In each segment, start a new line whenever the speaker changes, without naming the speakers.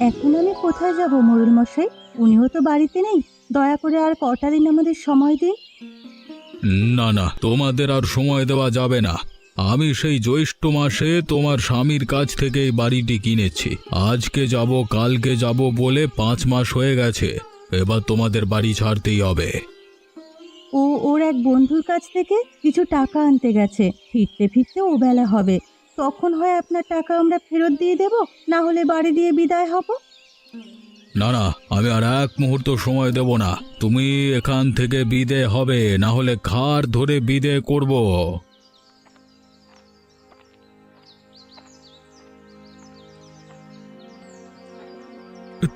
এখন আমি কোথায় যাব মোড়ল মশাই? উনিও তো বাড়িতে নেই। দয়া করে আর কটা দিন আমাদের সময় দিন।
না না, তোমাদের আর সময় দেওয়া যাবে না। আমি সেই জ্যৈষ্ঠ মাসে তোমার স্বামীর কাছ থেকে এই বাড়িটি কিনেছি। আজকে যাব কালকে যাব বলে 5 মাস হয়ে গেছে। এবার তোমাদের বাড়ি ছাড়তেই হবে।
ও ওর এক বন্ধুর কাছ থেকে কিছু টাকা আনতে গেছে। ফিরতে ফিরতে ও বেলা হবে। তখন হয় আপনার টাকা আমরা ফেরত দিয়ে দেব, না হলে বাড়ি দিয়ে বিদায় হব।
না না, আমি আর এক মুহূর্ত সময় দেব না। তুমি এখান থেকে বিদে হবে, না হলে ঘাড় ধরে বিদে করব।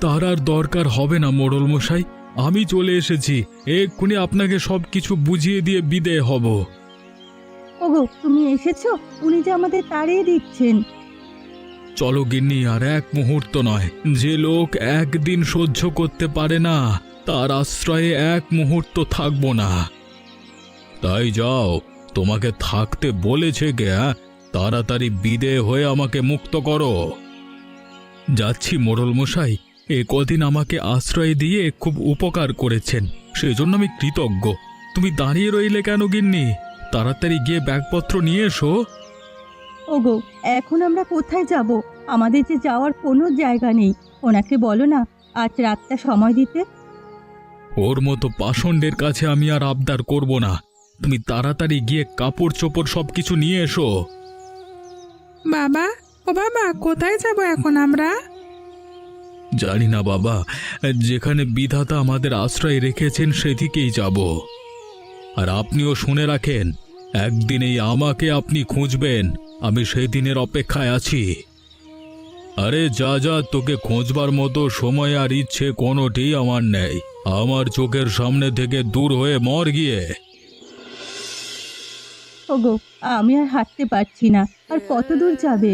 তার আর দরকার হবে না মোড়ল মশাই, আমি চলে এসেছি। এক্ষুনি আপনাকে সবকিছু বুঝিয়ে দিয়ে বিদে হব।
ওগো, তুমি এসেছো? উনি যে আমাদের তাড়িয়ে দিচ্ছেন।
চলো গিন্নি, আর এক মুহূর্ত নয়। যে লোক একদিন সহ্য করতে পারে না, তার আশ্রয়ে এক মুহূর্ত থাকবো না। তাই যাও, তোমাকে থাকতে বলেছে কে? তাড়াতাড়ি বিদে হয়ে আমাকে মুক্ত করো। যাচ্ছি মোড়ল মশাই, এ কদিন আমাকে আশ্রয় দিয়ে খুব উপকার করেছেন, সেজন্য আমি কৃতজ্ঞ। তুমি দাঁড়িয়ে রইলে কেন গিন্নি? তাড়াতাড়ি গিয়ে ব্যাগপত্র নিয়ে এসো।
ওগো, এখন আমরা কোথায় যাব? আমাদের যে যাওয়ার কোনো জায়গা নেই। ওনাকে বলো না আজ রাতটা সময় দিতে।
ওর মতো পাষণ্ডের কাছে আমি আর আবদার করব না। তুমি তাড়াতাড়ি গিয়ে কাপড় চোপড় সবকিছু নিয়ে এসো।
বাবা, ও বাবা, কোথায় যাব এখন আমরা?
জানি না বাবা, যেখানে বিধাতা আমাদের আশ্রয় রেখেছেন সেদিকেই যাব। আর আপনিও শুনে রাখেন, একদিনেই আমাকে আপনি খুঁজবেন। আমি সেই দিনের অপেক্ষায় আছি। আরে যা যা, তোকে খোঁজবার মতো সময় আর ইচ্ছে কোনোটি আমার নেই। আমার চোখের সামনে থেকে দূর হয়ে মর গিয়ে।
ওগো, আমি আর হাঁটতে পারছি না। আর কত দূর যাবে?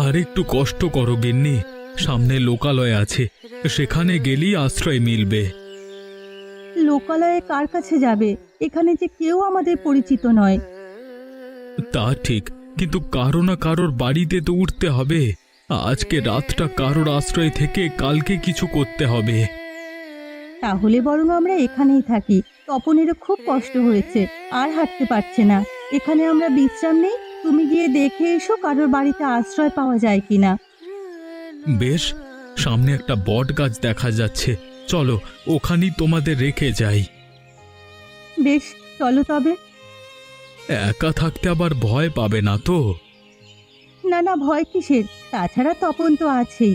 আর একটু কষ্ট করো গিন্নি, সামনে লোকালয় আছে, সেখানে গেলেই আশ্রয় মিলবে।
লোকালয়ে কার কাছে যাবে? এখানে যে কেউ আমাদের পরিচিত নয়।
তা ঠিক, কিন্তু কারো না কারোর বাড়িতে তো উঠতে হবে। আজকে রাতটা কারোর আশ্রয় থেকে কালকে কিছু করতে হবে।
তাহলে বরং আমরা এখানেই থাকি। তপনেরও খুব কষ্ট হয়েছে, আর হাঁটতে পারছে না। এখানে আমরা বিশ্রাম নেই। তুমি গিয়ে দেখে এসো কারোর বাড়িতে আশ্রয় পাওয়া যায় কিনা।
বেশ, সামনে একটা বট গাছ দেখা যাচ্ছে, চলো ওখানেই তোমাদের রেখে যাই।
বেশ, চলো তবে।
একা থাকতে আবার ভয় পাবে না তো?
না না, ভয় কিসের? তাছাড়া তপন তো আছেই।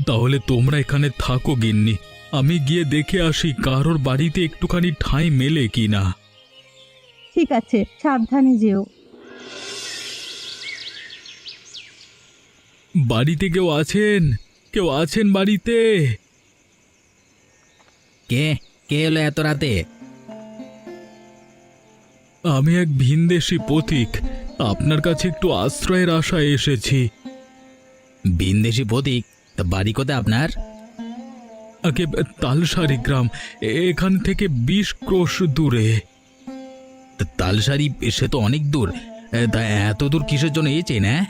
তাহলে তোমরা এখানে থাকো গিন্নি, আমি গিয়ে দেখে আসি কারোর বাড়িতে একটুখানি ঠাঁই মেলে কিনা।
ঠিক আছে, সাবধানে যেও।
বাড়িতে কেউ আছেন? কেউ আছেন বাড়িতে?
কে কে এলো এত রাতে?
আমি এক ভিনদেশী পথিক, আপনার কাছে একটু আশ্রয়ের আশায় এসেছি।
ভিনদেশী প্রতীক? তা বাড়ি কোথায় আপনার?
আগে তালসারি গ্রাম, এখান থেকে 20 ক্রোশ দূরে।
তা তালসারি, সে তো অনেক দূর। তা এত দূর কিসের জন্য এসেছেন? হ্যাঁ,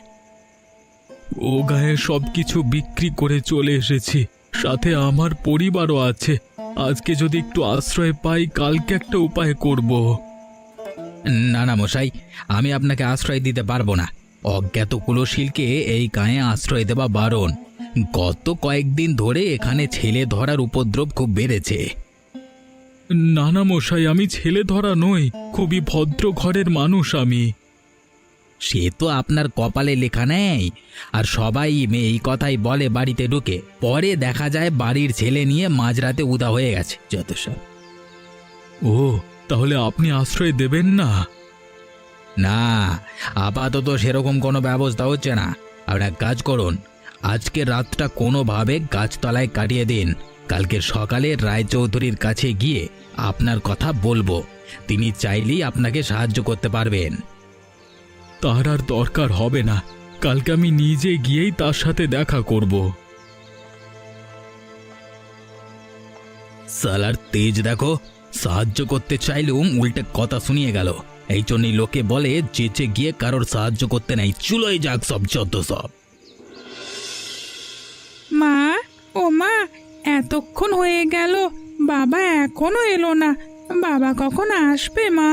ও গায়ে সবকিছু বিক্রি করে চলে এসেছি, সাথে আমার পরিবারও আছে। আজকে যদি একটু আশ্রয় পাই, কালকে একটা উপায় করব।
না না মশাই, আমি আপনাকে আশ্রয় দিতে পারবো না। অজ্ঞাত কুলশীলকে এই গায়ে আশ্রয় দেওয়া বারণ। গত কয়েকদিন ধরে এখানে ছেলে ধরার উপদ্রব খুব বেড়েছে।
না না মশাই, আমি ছেলে ধরা নই, খুবই ভদ্র ঘরের মানুষ আমি।
সে তো আপনার কপালে লেখা নেই। আর সবাই এই কথাই বলে বাড়িতে ঢুকে, পরে দেখা যায় বাড়ির ছেলে নিয়ে মাঝরাতে উদা হয়ে গেছে, যত সব।
ও, তাহলে আপনি আশ্রয় দেবেন না?
না, আপাতত সেরকম কোনো ব্যবস্থা হচ্ছে না। আপনি এক কাজ করুন, আজকে রাতটা কোনোভাবে গাছতলায় কাটিয়ে দিন। কালকে সকালে রায়চৌধুরীর কাছে গিয়ে আপনার কথা বলবো। তিনি চাইলেই আপনাকে সাহায্য করতে পারবেন।
তার আর দরকার হবে না, কালকে আমি নিজে গিয়েই তার সাথে দেখা করব।
সালার তেজ দেখো, সাহায্য করতে চাইলেও উল্টে কথা শুনিয়ে গেল। এই জন্যই লোকে বলে চেঁচে গিয়ে কারোর সাহায্য করতে নেই, চুলোই যাক সব যত সব।
মা, ও মা, এতক্ষণ হয়ে গেল, বাবা এখনো এলো না। বাবা কখন আসবে মা?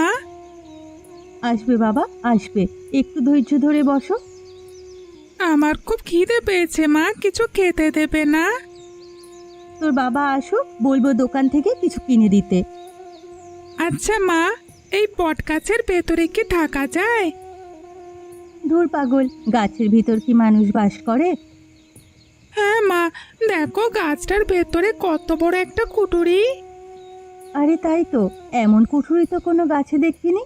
আসবে বাবা, আসবে। একটু ধৈর্য ধরে বসো।
আমার খুব খিদে পেয়েছে মা, কিছু খেতে দেবে না?
তোর বাবা আসুক, বলবো দোকান থেকে কিছু কিনে দিতে।
আচ্ছা মা, এই বটগাছের ভেতরে কি থাকা যায়?
ধুর পাগল, গাছের ভিতর কি মানুষ বাস করে?
হ্যাঁ মা, দেখো গাছটার ভেতরে কত বড় একটা কুটুরি।
আরে তাই তো, এমন কুঠুরি তো কোনো গাছে দেখিনি।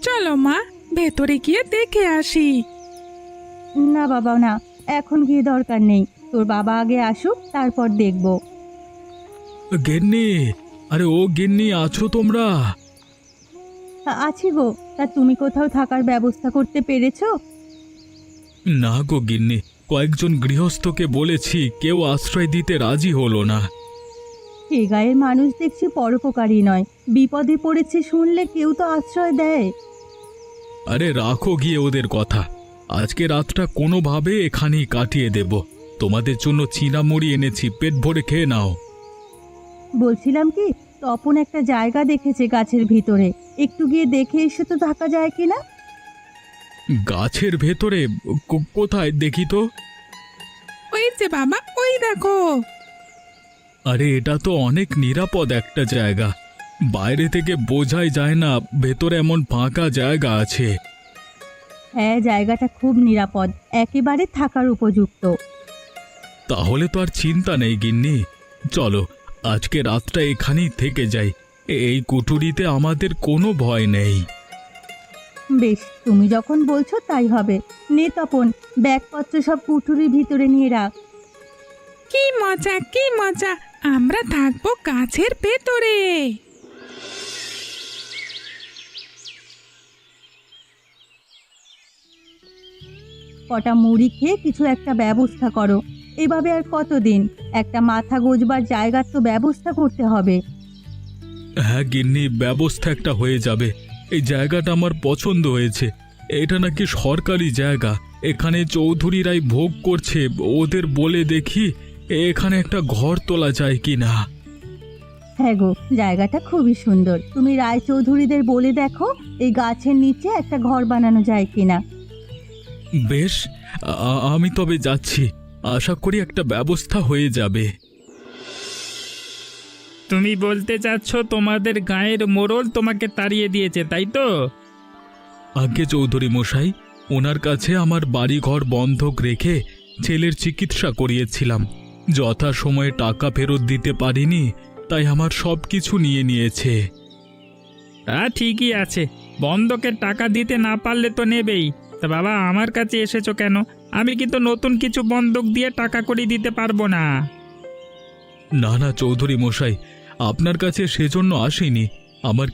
চলো মা, ভেতরে গিয়ে দেখে আসি।
না বাবা না, এখন গিয়ে দরকার নেই। তোর বাবা আগে আসুক, তারপর দেখবো।
গিন্নি, আরে ও গিন্নি, আছো তোমরা?
আছি গো। তা তুমি কোথাও থাকার ব্যবস্থা করতে পেরেছো?
না গো গিন্নি, কয়েকজন গৃহস্থকে বলেছি, কেউ আশ্রয় দিতে রাজি হলো না।
এ গায়ের মানুষ দেখছি পরোপকারী নয়। বিপদে পড়েছে শুনলে কেউ তো আশ্রয় দেয়।
আরে রাখো গিয়ে ওদের কথা। আজকে রাতটা কোনোভাবে এখানেই কাটিয়ে দেব। তোমাদের জন্য চীনা মুড়ি এনেছি, পেট ভরে খেয়ে নাও।
বলছিলাম কি, তপন একটা জায়গা দেখেছে গাছের ভিতরে, একটু গিয়ে দেখে এসে তো থাকা যায় কিনা?
গাছের ভেতরে? কোথায় দেখি তো।
ওই যে বাবা, ওই দেখো।
আরে এটা তো অনেক নিরাপদ একটা জায়গা। বাইরে থেকে বোঝাই যায় না ভেতরে এমন ফাঁকা জায়গা আছে।
হ্যাঁ, জায়গাটা খুব নিরাপদ, একেবারে থাকার উপযুক্ত।
তাহলে তো আর চিন্তা নেই গিন্নি। চলো, আজকে রাতটা এখানেই থেকে যাই। এই কুঠুরিতে আমাদের কোনো ভয় নেই।
বেশ, তুমি যখন বলছো তাই হবে। নে তপন, ব্যাগপত্র সব কুঠুরির ভিতরে নিয়ে রাখ।
কি মজা, কি মজা, আমরা থাকবো গাছের ভেতরে।
কটা মুড়ি খেয়ে কিছু একটা ব্যবস্থা করো। এভাবে আর কতদিন? একটা মাথা গোজবার জায়গার তো ব্যবস্থা করতে হবে।
হ্যাঁ গিন্নি, ব্যবস্থা একটা হয়ে যাবে। এই জায়গাটা আমার পছন্দ হয়েছে। এটা নাকি সরকারি জায়গা, এখানে চৌধুরীরাই ভোগ করছে। ওদের বলে দেখি এখানে একটা ঘর তোলা যায় কি না।
হ্যাঁ গো, জায়গাটা খুবই সুন্দর। তুমি রায়চৌধুরীদের বলে দেখো এই গাছের নিচে একটা ঘর বানানো যায় কিনা।
বেশ, আমি তবে যাচ্ছি। আশা করি একটা ব্যবস্থা হয়ে যাবে।
তুমি বলতে চাচ্ছ তোমাদের গায়ের মোড়ল তোমাকে তাড়িয়ে দিয়েছে, তাই তো?
আগে চৌধুরী মশাই, ওনার কাছে আমার বাড়িঘর বন্ধক রেখে ছেলের চিকিৎসা করিয়েছিলাম। যথাসময়ে টাকা ফেরত দিতে পারিনি, তাই আমার সব কিছু নিয়ে নিয়েছে।
ঠিকই আছে, বন্ধকের টাকা দিতে না পারলে তো নেবেই। তা বাবা, আমার কাছে এসেছো কেন? আমি কিন্তু নতুন কিছু বন্ধক দিয়ে টাকা করে দিতে পারবো না।
না না চৌধুরী মশাই, আপনার কাছে সেজন্য আসিনি। আমার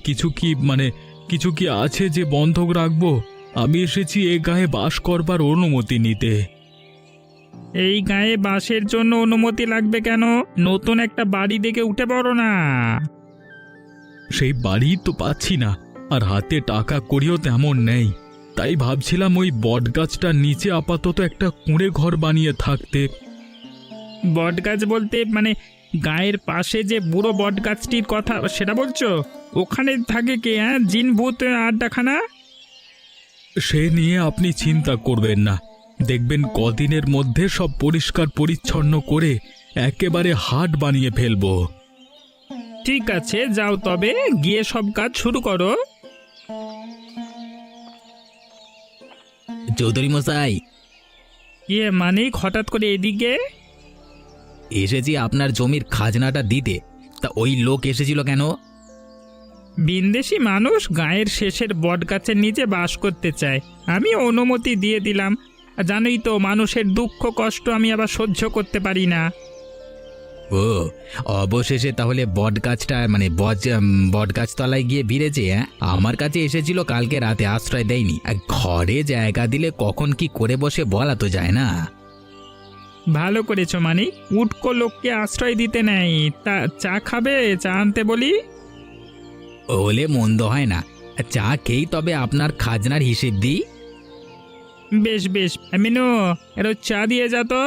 কিছু কি আছে যে বন্ধক রাখবো? আমি এসেছি এ গায়ে বাস করবার অনুমতি নিতে।
এই গায়ে বাসের জন্য অনুমতি লাগবে কেন? নতুন একটা বাড়ি দেখে উঠে পড়ো না।
সেই বাড়ি তো পাচ্ছি না, আর হাতে টাকা করিও তেমন নেই। তাই ভাবছিলাম ওই বটগাছটার নিচে আপাতত একটা কুঁড়ে ঘর বানিয়ে থাকতে।
বটগাছ বলতে গায়ের পাশে যে বুড়ো বটগাছটির কথা সেটা বলছো? ওখানে থাকে কে? জিন ভূত আড্ডাখানা?
সে নিয়ে আপনি চিন্তা করবেন না, দেখবেন কদিনের মধ্যে সব পরিষ্কার পরিচ্ছন্ন করে একেবারে হাট বানিয়ে ফেলবো।
ঠিক আছে, যাও তবে, গিয়ে সব কাজ শুরু করো।
চৌধুরী মশাই,
হঠাৎ করে এদিকে?
এসেছি আপনার জমির খাজনাটা দিতে। তা ওই লোক এসেছিল কেন?
বিন্দেশি মানুষ গায়ের শেষের বটগাছের নিচে বাস করতে চায়, আমি অনুমতি দিয়ে দিলাম। জানোই তো, মানুষের দুঃখ কষ্ট আমি আবার সহ্য করতে পারি না।
ও, অবশেষে তাহলে বটগাছটা বটগাছ তলায় গিয়ে ভিড়েছে। আমার কাছে এসেছিল কালকে রাতে, আশ্রয় দেয়নি। ঘরে জায়গা দিলে কখন কি করে বসে বলা তো যায় না।
ভালো করেছো উটকো লোককে আশ্রয় দিতে নেই। তা চা খাবে? চা আনতে বলি?
হলে মন্দ হয় না। চা খেয়েই তবে আপনার খাজনার হিসেব দিই।
বেশ বেশ, মিনু, এর চা দিয়ে যা তো।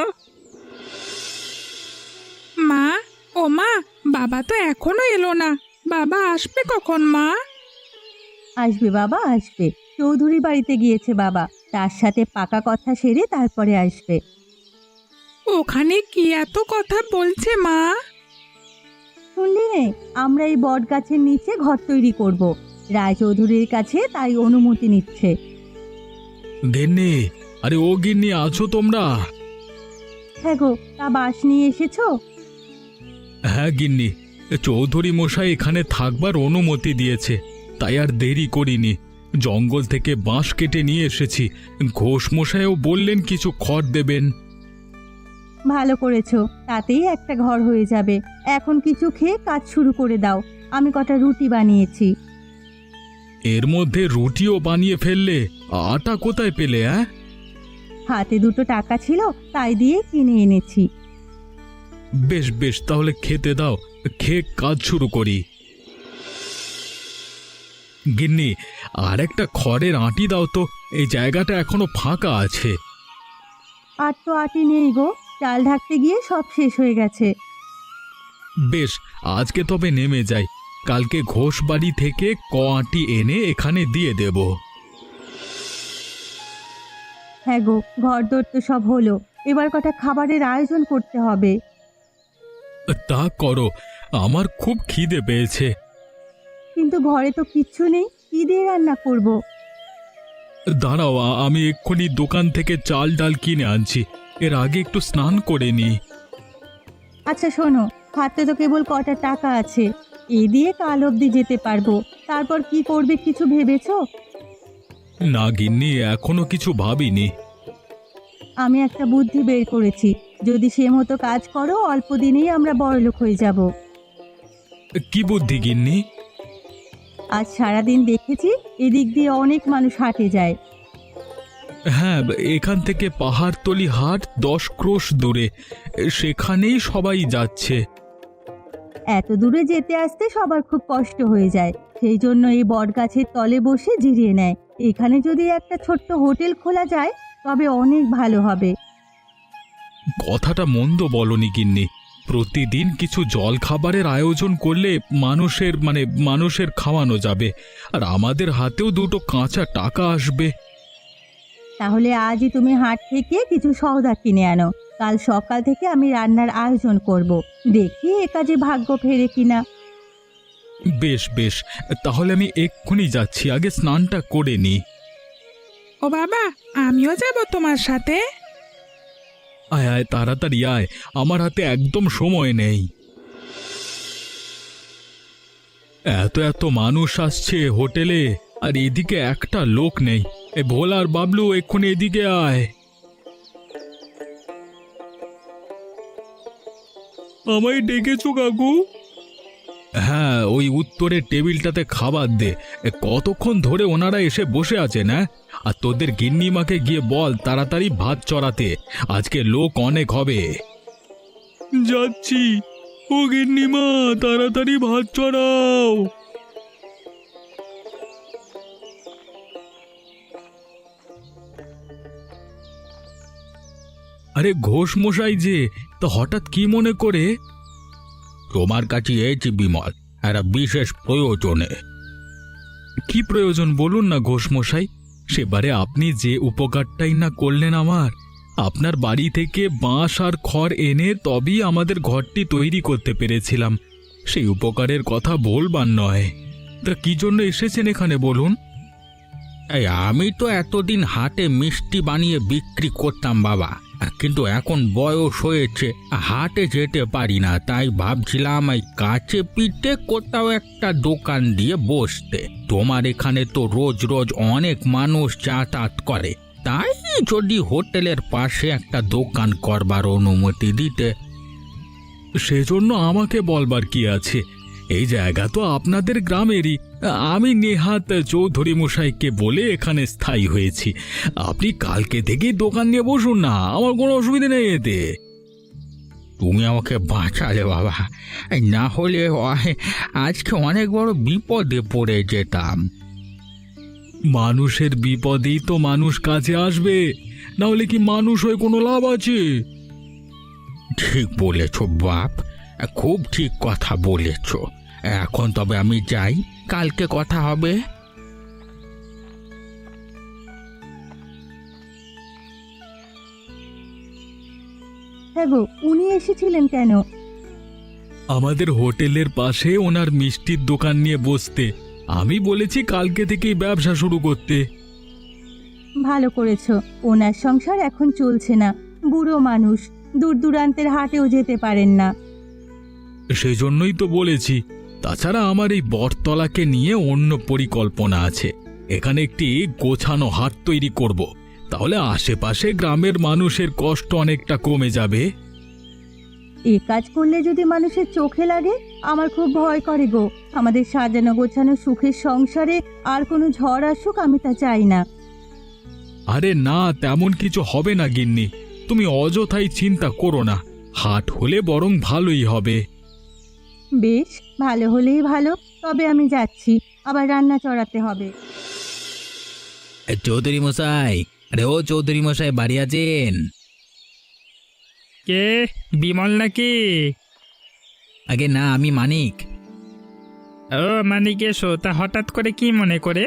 মা, ও মা, বাবা তো এখনো এলো না। বাবা আসবে কখন মা?
আসবে বাবা, আসবে। চৌধুরী বাড়িতে গিয়েছে বাবা, তার সাথে পাকা কথা সেরে তারপরে আসবে।
ওখানে কি এত কথা বলছে মা?
শুনলি নে, আমরা এই বট গাছের নিচে ঘর তৈরি করব। রায়চৌধুরীর কাছে তাই অনুমতি নিচ্ছে।
গিন্নি, আরে ও গিন্নি, আছো তোমরা?
হ্যাঁ গো, তা বাঁশ নিয়ে এসেছো?
হ্যাঁ গিন্নি, চৌধুরী মশাই এখানে থাকবার অনুমতি দিয়েছে, তাই আর দেরি করিনি। জঙ্গল থেকে বাঁশ কেটে নিয়ে এসেছি। ঘোষ মশাইও বললেন কিছু খড় দেবেন।
ভালো করেছো, তাতেই একটা ঘর হয়ে যাবে। এখন কিছু খেয়ে কাজ শুরু করে দাও। আমি কটা রুটি বানিয়েছি।
এর মধ্যে রুটিও বানিয়ে ফেললে? আটা কোথায় পেলে?
হাতে দুটো টাকা ছিল, তাই দিয়ে কিনে এনেছি।
বেশ বেশ, তাহলে খেতে দাও, খেয়ে কাজ শুরু করি। গিন্নি, আর একটা খড়ের আঁটি দাও তো, এই জায়গাটা এখনো ফাঁকা আছে।
আর তো আটি নেই গো, চাল ঢাকতে গিয়ে সব শেষ হয়ে গেছে।
বেশ, আজকে তবে নেমে যাই। কালকে ঘোষ বাড়ি থেকে আঁটি এনে এখানে দিয়ে দেব।
হ্যাঁ গো, ঘরদোর তো সব হলো, এবার কটা খাবারের আয়োজন করতে হবে।
তা করো, আমার খুব খিদে পেয়েছে।
কিন্তু ঘরে তো কিচ্ছু নেই, কি দিয়ে রান্না করব?
দাঁড়াও, আমি এক্ষুনি দোকান থেকে চাল ডাল কিনে আনছি। এর আগে একটু স্নান করে নি।
আচ্ছা শোনো, হাতে তো কেবল কটা টাকা আছে, এই দিয়ে কাল অবধি যেতে পারবো। তারপর কি করবে কিছু ভেবেছো?
না গিন্নি, এখনো কিছু ভাবিনি।
আমি একটা বুদ্ধি বের করেছি, যদি সে মতো কাজ করো অল্প দিনেই আমরা বড়লোক হয়ে যাব।
কি বুদ্ধি গিন্নি?
আজ সারাদিন দেখেছি এদিক দিয়ে অনেক মানুষ হাটে যায়।
হ্যাঁ, এখান থেকে পাহাড়তলি হাট 10 ক্রোশ দূরে, সেখানেই সবাই যাচ্ছে।
এত দূরে যেতে আসতে সবার খুব কষ্ট হয়ে যায়, সেই জন্য এই বট গাছের তলে বসে জিরিয়ে নেয়। এখানে যদি একটা ছোট্ট হোটেল খোলা যায় তবে অনেক ভালো হবে।
কথাটা মন্দ বলনি গিন্নি। প্রতিদিন কিছু জল খাবারের আয়োজন করলে মানুষের খাওয়ানো যাবে, আর আমাদের হাতেও দুটো কাঁচা টাকা আসবে।
তাহলে আজই তুমি হাট থেকে কিছু সওদা কিনে আনো, কাল সকাল থেকে আমি রান্নার আয়োজন করব। দেখি এ কাজে ভাগ্য ফেরে কিনা।
বেশ বেশ, তাহলে আমি এক্ষুনি যাচ্ছি, আগে স্নানটা করে নি।
ও বাবা, আমিও যাব তোমার সাথে।
আয় আয়, তাড়াতাড়ি আয়, আমার হাতে একদম সময় নেই। এত এত মানুষ আসছে হোটেলে, আর এদিকে একটা লোক নেই। এ ভোলার বাবলু, এক্ষুনি এদিকে আয়। আমায় ডেকেছো কাকু? হ্যাঁ, ওই উত্তরের টেবিলটাতে খাবার দে। কতক্ষণ ধরে ওনারা এসে বসে আছেন। আর তোদের গিন্নিমাকে গিয়ে বল তাড়াতাড়ি ভাত চড়াতে, আজকে লোক অনেক হবে। যাচ্ছি। ও গিন্নিমা, তাড়াতাড়ি ভাত চড়াও। আরে ঘোষ মশাই যে, তো হঠাৎ কি মনে করে? তোমার কাছে এসেছি বিমল, একটা বিশেষ প্রয়োজনে। কি প্রয়োজন বলুন না ঘোষ মশাই। সেবারে আপনি যে উপকারটাই না করলেন আমার, আপনার বাড়ি থেকে বাঁশ আর খড় এনে তবেই আমাদের ঘরটি তৈরি করতে পেরেছিলাম। সেই উপকারের কথা বলবার নয়। তা কি জন্য এসেছেন এখানে বলুন?
এই আমি তো এতদিন হাটে মিষ্টি বানিয়ে বিক্রি করতাম বাবা, কিন্তু এখন বয়স হয়েছে, হাটে যেতে পারি না। তাই ভাবছিলাম এই কাছে পিঠে কোথাও একটা দোকান দিয়ে বসতে। তোমার এখানে তো রোজ রোজ অনেক মানুষ যাতায়াত করে, তাই যদি হোটেলের পাশে একটা দোকান করবার অনুমতি দিতে।
সেজন্য আমাকে বলবার কি আছে, এই জায়গা তো আপনাদের গ্রামেরই। আমি নেহাত চৌধুরী মশাইকে বলে এখানে স্থায়ী হয়েছি। আপনি কালকে থেকেই দোকান নিয়ে বসুন না, আমার কোনো অসুবিধা নেই এতে।
তুমি আমাকে বাঁচালে বাবা, না হলে আজকে অনেক বড় বিপদে পড়ে যেতাম।
মানুষের বিপদেই তো মানুষ কাছে আসবে, না হলে কি মানুষ হয়ে কোনো লাভ আছে?
ঠিক বলেছ বাপ, খুব ঠিক কথা বলেছ। এখন তবে আমি যাই, কালকে কথা হবে।
হ্যাঁ গো, উনি এসেছিলেন কেন?
আমাদের হোটেলের পাশে ওনার মিষ্টির দোকান নিয়ে বসতে। আমি বলেছি কালকে থেকেই ব্যবসা শুরু করতে।
ভালো করেছো। ওনার সংসার এখন চলছে না, বুড়ো মানুষ, দূর দূরান্তের হাটেও যেতে পারেন না।
সেই জন্যই তো বলেছি। তাছাড়া আমার এই বটতলাকে নিয়ে অন্য পরিকল্পনা আছে। এখানে একটি গোছানো হাট তৈরি করব। তাহলে আশেপাশে গ্রামের মানুষের কষ্ট অনেকটা কমে যাবে।
এ কাজ করলে যদি মানুষের চোখে লাগে, আমার খুব ভয় করে গো। আমাদের সাজানো গোছানো সুখের সংসারে আর কোনো ঝড় আসুক, আমি তা চাই না।
আরে না, তেমন কিছু হবে না গিন্নি। তুমি অযথাই চিন্তা করো না। হাট হলে বরং ভালোই হবে।
বেশ, ভালো হলেই ভালো। তবে আমি যাচ্ছি, আবার রান্না চড়াতে হবে।
চৌধুরী মশাই, আরে ও চৌধুরী মশাই, বাড়ি আছেন?
কে? বিমল নাকি?
আগে না, আমি মানিক।
ও মানিক, এসো। তা হঠাৎ করে কি মনে করে?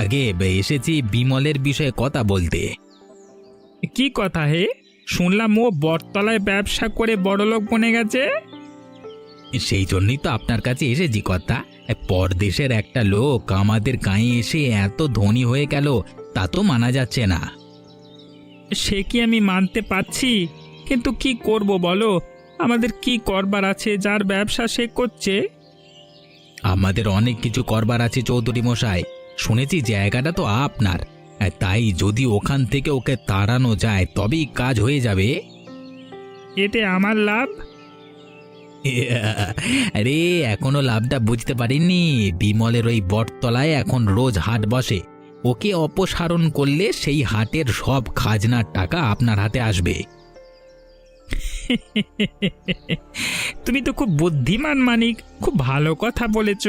আগে এসেছি বিমলের বিষয়ে কথা বলতে।
কি কথা হে? শুনলাম ও বটতলায় ব্যবসা করে বড়লোক বনে গেছে।
সেই জন্যই তো আপনার কাছে এসেছি কথা। পরদেশের একটা লোক আমাদের গাঁয়ে এসে এত ধনী হয়ে গেল, তা তো মানা যাচ্ছে না।
সে কি আমি মানতে পারছি, কিন্তু কি করব বলো? আমাদের কি করবার আছে? যার ব্যবসা সে করছে।
আমাদের অনেক কিছু করবার আছে চৌধুরী মশাই। শুনেছি জায়গাটা তো আপনার, তাই যদি ওখান থেকে ওকে তাড়ানো যায় তবেই কাজ হয়ে যাবে।
এতে আমার লাভ?
আরে এখনো লাভটা বুঝতে পারিনি। বিমলের ওই বটতলায় এখন রোজ হাট বসে। ওকে অপসারণ করলে সেই হাটের সব খাজনার টাকা আপনার হাতে আসবে।
তুমি তো খুব বুদ্ধিমান মানিক, খুব ভালো কথা বলেছ।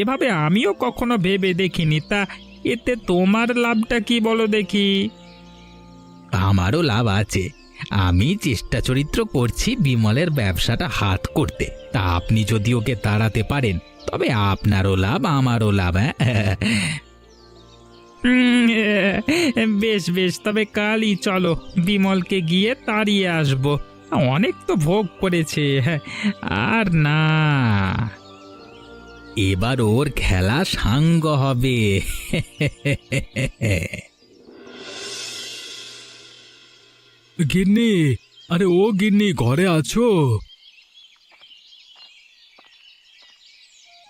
এভাবে আমিও কখনো ভেবে দেখিনি। তা এতে তোমার লাভটা কি বলো দেখি?
আমারও লাভ আছে। আমি চেষ্টা চরিত্র করছি বিমলের ব্যবসাটা হাত করতে। তা আপনি যদি ওকে তাড়াতে পারেন তবে আপনারও লাভ, আমারও লাভ। হ্যাঁ,
বেশ বেশ, তবে কালই চলো, বিমলকে গিয়ে তাড়িয়ে আসবো। অনেক তো ভোগ করেছে। হ্যাঁ, আর না।
এবার ওর খেলা সাঙ্গ হবে।
গিন্নি, আরে ও গিন্নি, ঘরে আছো?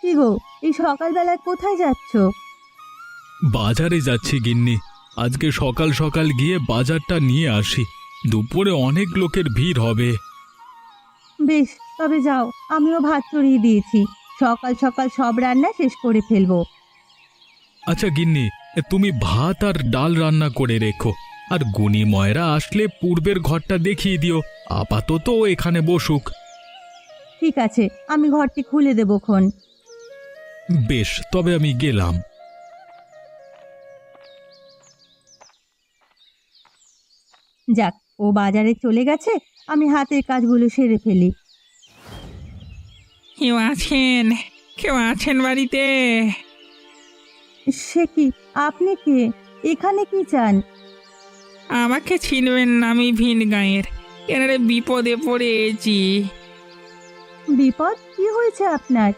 কি গো, এই সকালবেলায় কোথায় যাচ্ছ?
বাজারে যাচ্ছি গিন্নি। আজকে সকাল সকাল গিয়ে বাজারটা নিয়ে আসি। দুপুরে অনেক লোকের ভিড় হবে।
বেশ, তবে যাও। আমিও ভাত চড়িয়ে দিয়েছি, সকাল সকাল সব রান্না শেষ করে ফেলবো।
আচ্ছা গিন্নি, তুমি ভাত আর ডাল রান্না করে রেখো। আর গুনি ময়রা আসলে পূর্বের ঘরটা দেখিয়ে দিও। আপাতত ও এখানে বসুক।
ঠিক আছে, আমি ঘরটি খুলে দেবো খন।
বেশ, তবে আমি গেলাম।
যাক, ও বাজারে চলে গেছে, আমি হাতের কাজগুলো সেরে ফেলি।
কেউ আছেন? কেউ আছেন বাড়িতে?
সে কি, আপনি কে? এখানে কি চান?
আমাকে চিনবেন না, আমি ভিন গাঁয়ের। এনারে বিপদে পড়েছি।
বিপদ? কি হয়েছে আপনার?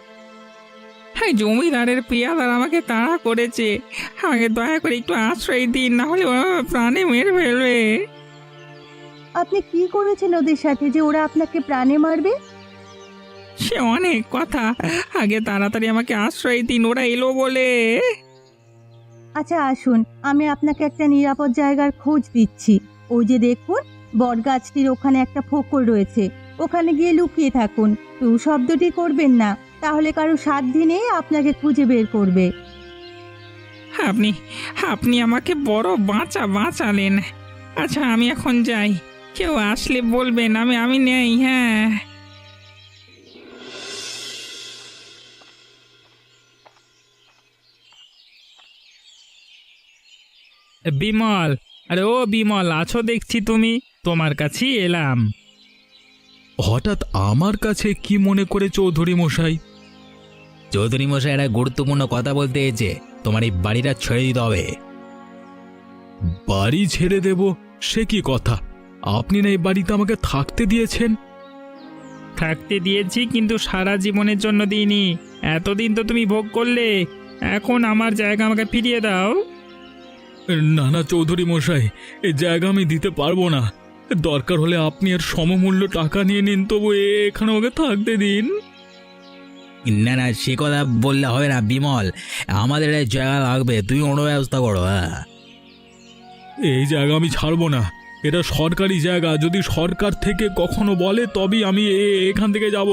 হ্যাঁ, জমিদারের পেয়াদার আমাকে তাড়া করেছে। আমাকে দয়া করে একটু আশ্রয় দিন, না হলে ওরা প্রাণে মেরে ফেলবে।
আপনি কি করেছেন ওদের সাথে যে ওরা আপনাকে প্রাণে মারবে?
সে অনেক কথা, আগে তাড়াতাড়ি আমাকে আশ্রয় দিন, ওরা এলো বলে।
আচ্ছা আসুন, আমি আপনাকে একটা নিরাপদ জায়গার খোঁজ দিচ্ছি। ওই যে দেখুন, বটগাছটির ওখানে একটা ফোকর রয়েছে, ওখানে গিয়ে লুকিয়ে থাকুন। টু শব্দটি করবেন না, তাহলে কারো সাধ্যি নেই আপনাকে খুঁজে বের করবে।
আপনি আপনি আমাকে বড় বাঁচালেন। আচ্ছা, আমি এখন যাই। কেউ আসলে বলবেন আমি নেই। হ্যাঁ, বিমল, আরে ও বিমল, আছো দেখছি তুমি। তোমার কাছেই এলাম।
হঠাৎ আমার কাছে কি মনে করে চৌধুরী মশাই?
চৌধুরী মশাই একটা গুরুত্বপূর্ণ কথা বলতে এসেছে, তোমার এই বাড়িটা ছেড়ে দিতে হবে।
বাড়ি ছেড়ে দেব? সে কি কথা? আপনি না এই বাড়িতে আমাকে থাকতে দিয়েছেন।
থাকতে দিয়েছি, কিন্তু সারা জীবনের জন্য দিইনি। এতদিন তো তুমি ভোগ করলে, এখন আমার জায়গা আমাকে ফিরিয়ে দাও।
না না চৌধুরী মশাই, এই জায়গা আমি দিতে পারবো না। দরকার হলে আপনি এর সমমূল্য টাকা নিয়ে নিন, তবু এখানে ওকে থাকতে দিন।
না না, সে কথা বললে হবে না বিমল, আমাদের এই জায়গা লাগবে, তুমি অন্য ব্যবস্থা করো। হ্যাঁ,
এই জায়গা আমি ছাড়বো না। এটা সরকারি জায়গা, যদি সরকার থেকে কখনো বলে তবেই আমি এখান থেকে যাব।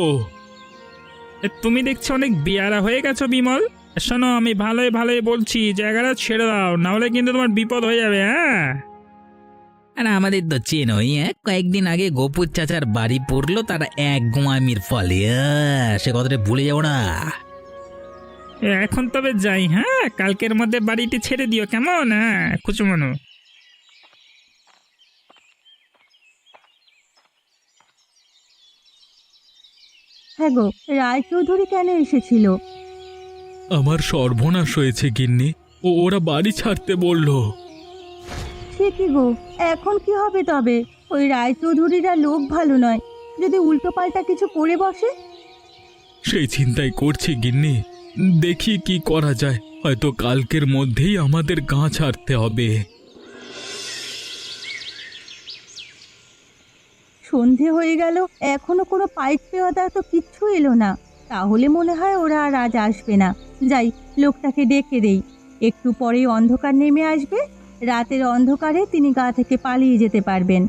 তুমি দেখছি অনেক বেয়ারা হয়ে গেছো বিমল। শোনো, আমি ভালোই ভালোই বলছি, জায়গাটা ছেড়ে দাও, না হলে কিন্তু তোমার বিপদ হয়ে যাবে। হ্যাঁ,
আর আমাদের তো চেনই, কয়েকদিন আগে গোপুর চাচার বাড়ি পড়লো, তারা এক গোয়ামির ফলে। সে কথাটা ভুলে যাবো না।
এখন তবে যাই। হ্যাঁ, কালকের মধ্যে বাড়িটি ছেড়ে দিও, কেমন? হ্যাঁ, কুচুমনু।
হ্যাঁ গো, রায়চৌধুরী কেন এসেছিল?
আমার সর্বনাশ হয়েছে গিন্নি, ওরা বাড়ি ছাড়তে বলল।
সে কি গো, এখন কি হবে তবে? ওই রায়চৌধুরীরা লোক ভালো নয়, যদি উল্টোপাল্টা কিছু করে বসে।
সেই চিন্তাই করছি গিন্নি, দেখি কি করা যায়। হয়তো কালকের মধ্যেই আমাদের গাঁ ছাড়তে হবে।
সন্ধে হয়ে গেল, এখনো কোনো পাইপ পেওয়াদা তো কিচ্ছু এলো না। তাহলে মনে হয় ওরা আর আজ আসবে না। যাই, লোকটাকে ডেকে দেই। একটু পরেই অন্ধকার নেমে আসবে, রাতের অন্ধকারে তিনি গা থেকে পালিয়ে যেতে পারবেন।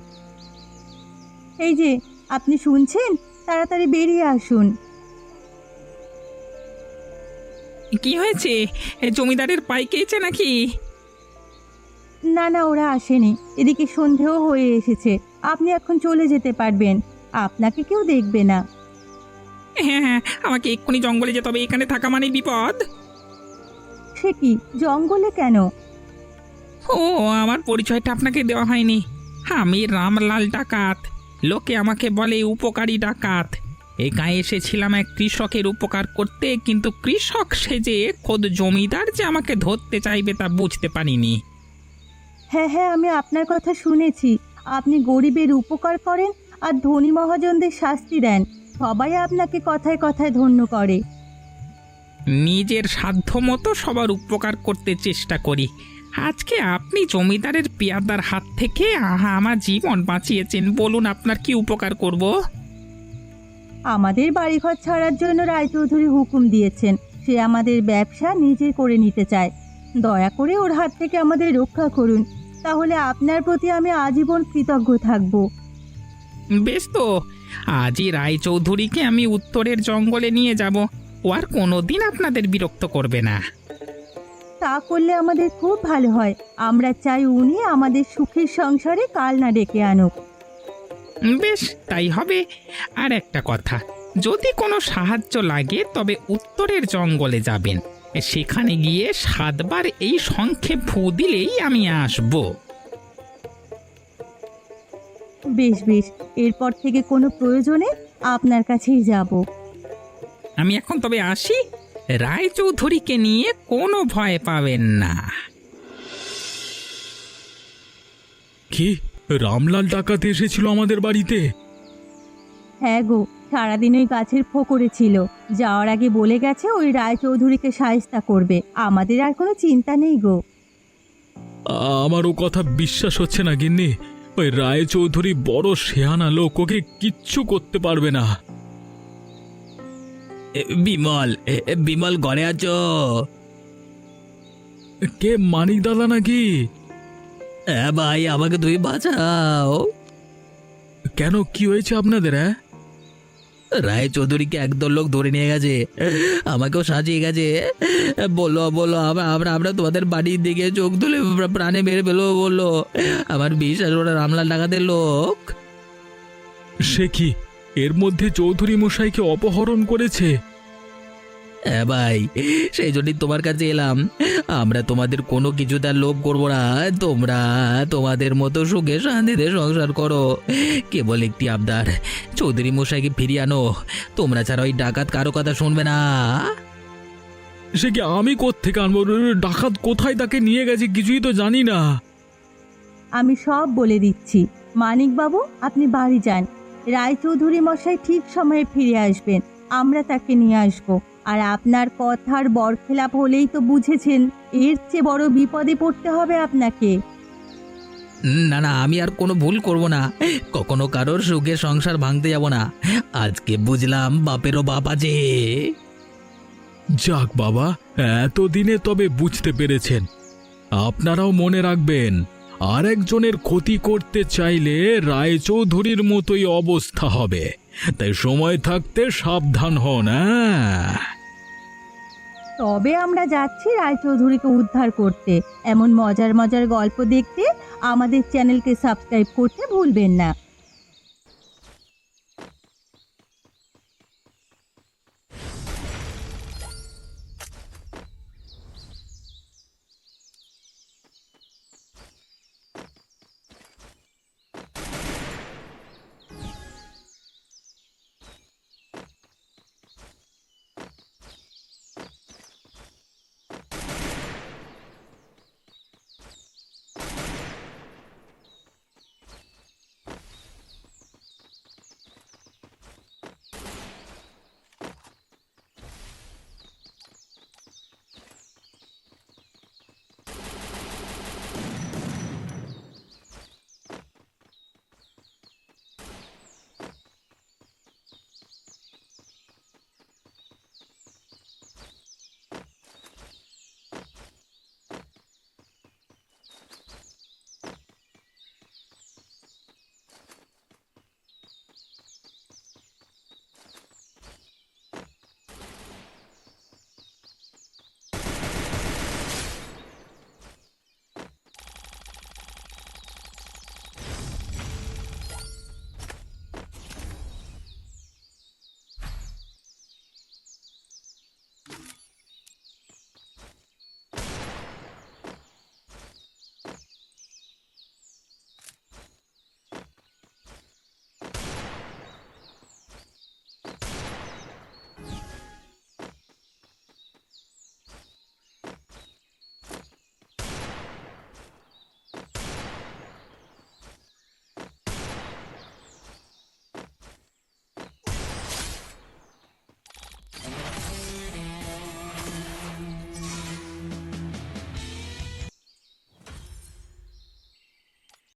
এই যে, আপনি শুনছেন? তাড়াতাড়ি বেরিয়ে আসুন।
কি হয়েছে? জমিদারের পাইকেছে নাকি?
না না, ওরা আসেনি। এদিকে সন্ধেও হয়ে এসেছে, আপনি এখন চলে যেতে পারবেন। আপনাকে কেউ দেখবে না।
হ্যাঁ হ্যাঁ, আমাকে এক্ষুনি জঙ্গলে যেতে হবে, এখানে থাকা মানে বিপদ।
সে কি, জঙ্গলে কেন?
ও, আমার পরিচয়টা আপনাকে দেওয়া হয়নি। আমি রামলাল ডাকাত। লোকে আমাকে বলে উপকারী ডাকাত। এই গায়ে এসেছিলাম এক কৃষকের উপকার করতে, কিন্তু কৃষক সেজে খোদ জমিদার যে আমাকে ধরতে চাইবে তা বুঝতে পারিনি।
হ্যাঁ হ্যাঁ, আমি আপনার কথা শুনেছি। আপনি গরিবের উপকার করেন আর ধনী মহাজনদের শাস্তি দেন। সবাই আপনাকে কথায় কথায় ধন্য করে।
নিজের সাধ্য মতো সবার উপকার করতে চেষ্টা করি। আজকে আপনি জমিদারের পেয়াদার হাত থেকে আমার জীবন বাঁচিয়েছেন। বলুন, আপনার কি উপকার করব?
আমাদের বাড়িঘর ছাড়ার জন্য রায়চৌধুরী হুকুম দিয়েছেন। সে আমাদের ব্যবসা নিজে করে নিতে চায়। দয়া করে ওর হাত থেকে আমাদের রক্ষা করুন, তাহলে আপনার প্রতি আমি আজীবন কৃতজ্ঞ থাকব।
বেশ তো, আজই রায়চৌধুরীকে আমি উত্তরের জঙ্গলে নিয়ে যাব। ও আর কোনোদিন আপনাদের বিরক্ত করবে না।
তা করলে আমাদের খুব ভালো হয়। আমরা চাই উনি আমাদের সুখের সংসারে কাল না ডেকে আনুক।
বেশ, তাই হবে। আর একটা কথা, যদি কোনো সাহায্য লাগে তবে উত্তরের জঙ্গলে যাবেন। সেখানে গিয়ে 7 বার এই শঙ্খে ফু দিলেই আমি আসব।
বেশ বেশ, এরপর থেকে কোনো প্রয়োজনে আপনার কাছেই যাব।
আমি এখন তবে আসি। রায়চৌধুরীকে নিয়ে কোনো ভয় পাবেন না।
কি, রামলাল ডাকাত এসেছিল আমাদের বাড়িতে?
হ্যাঁ গো, সারাদিন ওই গাছের ফোকরে ছিল। যাওয়ার আগে বলে গেছে ওই রায়চৌধুরীকে শায়েস্তা করবে। আমাদের আর কোনো চিন্তা নেই গো।
আমার ও কথা বিশ্বাস হচ্ছে না গিন্নি। ওই রায়চৌধুরী বড় শেয়ানা লোক, ওকে কিচ্ছু করতে পারবে না।
বিমল, বিমল ঘরে আছো?
কে, মানিক দাদা নাকি?
হ্যাঁ ভাই, আমাকে তুমি বাঁচাও।
কেন, কি হয়েছে আপনাদের?
রায়চৌধুরীকে একদল লোক ধরে নিয়ে গেছে, আমাকেও সাজিয়ে গেছে। বললো বললো আমরা তোমাদের বাড়ির দিকে চোখ তুলে প্রাণে মেরে ফেলো বললো। আমার বিশ্বাস, ওরা রামলাল ডাকাতের লোক।
সে কি, এর মধ্যে চৌধুরী মশাইকে অপহরণ করেছে?
হ্যাঁ ভাই, সেই জন্যই তোমার কাছে এলাম। আমরা তোমাদের কোনো কিছুতে আর লোভ করবো না। তোমরা তোমাদের মতো সুখে শান্তিতে সংসার করো। কেবল একটি আবদার, চৌধুরী মশাইকে ফিরিয়ে আনো। তোমরা ছাড়া ওই ডাকাত কারো কথা শুনবে না।
সে কি আমি কোত্থেকে আনবো? ডাকাত কোথায় তাকে নিয়ে গেছে কিছুই তো জানি না।
আমি সব বলে দিচ্ছি। মানিকবাবু, আপনি বাড়ি যান। রায়চৌধুরী মশাই ঠিক সময়ে ফিরে আসবেন। আমরা তাকে নিয়ে আসব। আর আপনার কথার বরখেলাপ হলেই তো বুঝেছেন, এর চেয়ে বড় বিপদে পড়তে হবে আপনাকে।
না না, আমি আর কোনো ভুল করব না। কখনো কারোর সুখে সংসার ভাঙতে যাব না। আজকে বুঝলাম বাপেরও বাপ আছে।
যাক বাবা, এতদিনে তবে বুঝতে পেরেছেন। আপনারাও মনে রাখবেন, আর একজনের ক্ষতি করতে চাইলে রায়চৌধুরীর মতোই অবস্থা হবে। তাই সময় থাকতে সাবধান হন।
তবে আমরা যাচ্ছি রায়চৌধুরীকে উদ্ধার করতে। এমন মজার মজার গল্প দেখতে আমাদের চ্যানেলকে সাবস্ক্রাইব করতে ভুলবেন না।